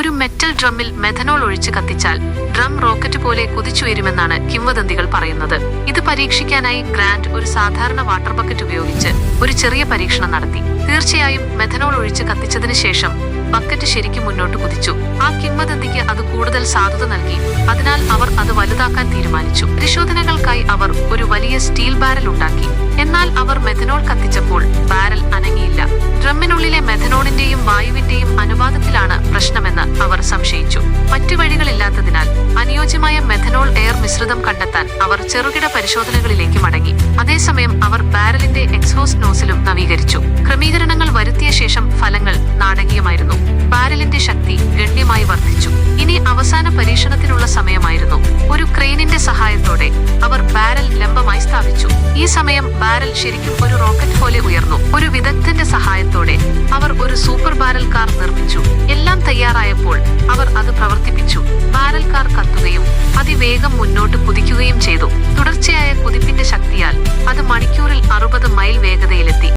ഒരു metal ഡ്രമ്മിൽ methanol ഒഴിച്ച് കത്തിച്ചാൽ drum rocket പോലെ കുതിച്ചുയരുമെന്നാണ് കിംവദന്തികൾ പറയുന്നത്. ഇത് പരീക്ഷിക്കാനായി ഗ്രാന്റ് ഒരു സാധാരണ വാട്ടർ ബക്കറ്റ് ഉപയോഗിച്ച് ഒരു ചെറിയ പരീക്ഷണം നടത്തി. തീർച്ചയായും മെഥനോൾ ഒഴിച്ച് കത്തിച്ചതിന് ശേഷം ബക്കറ്റ് ശരിക്കും മുന്നോട്ട് കുതിച്ചു. ആ കിംവദന്തിക്ക് അത് കൂടുതൽ സാധുത നൽകി. അതിനാൽ അവർ അത് വലുതാക്കാൻ തീരുമാനിച്ചു. പരിശോധനകൾക്കായി അവർ ഒരു വലിയ സ്റ്റീൽ ബാരൽ ഉണ്ടാക്കി. എന്നാൽ അവർ മെഥനോൾ കത്തിച്ചപ്പോൾ ബാരൽ അനങ്ങിയില്ല. ഡ്രമ്മിനുള്ളിലെ മെഥനോളിന്റെയും വായുവിന്റെയും അനുപാതത്തിലാണ് പ്രശ്നമെന്ന് അവർ സംശയിച്ചു. മറ്റു വഴികളില്ലാത്തതിനാൽ അനുയോജ്യമായ മെഥനോൾ എയർ മിശ്രിതം കണ്ടെത്താൻ അവർ ചെറുകിട പരിശോധനകളിലേക്ക് മടങ്ങി. അതേസമയം അവർ ബാരലിന്റെ എക്സോസ്റ്റ് നോസിലും നവീകരിച്ചു. ക്രമീകരണങ്ങൾ വരുത്തിയ ശേഷം ഫലങ്ങൾ നാടകീയമായിരുന്നു. ബാരലിന്റെ ശക്തി ഗണ്യമായി വർദ്ധിച്ചു. ഇനി അവസാന പരീക്ഷണത്തിനുള്ള സമയമായിരുന്നു. ഒരു ക്രെയിനിന്റെ സഹായത്തോടെ അവർ ബാരൽ ലംബമായി സ്ഥാപിച്ചു. ഈ സമയം ബാരൽ ശരിക്കും ഒരു റോക്കറ്റ് പോലെ ഉയർന്നു. ഒരു വിദഗ്ധന്റെ സഹായത്തോടെ അവർ ഒരു സൂപ്പർ ബാരൽ കാർ നിർമ്മിച്ചു. എല്ലാം തയ്യാറായപ്പോൾ അവർ അത് പ്രവർത്തിപ്പിച്ചു. ബാരൽ കാർ കത്തുകയും അതിവേഗം മുന്നോട്ട് കുതിക്കുകയും ചെയ്തു. തുടർച്ചയായ കുതിപ്പിന്റെ ശക്തിയാൽ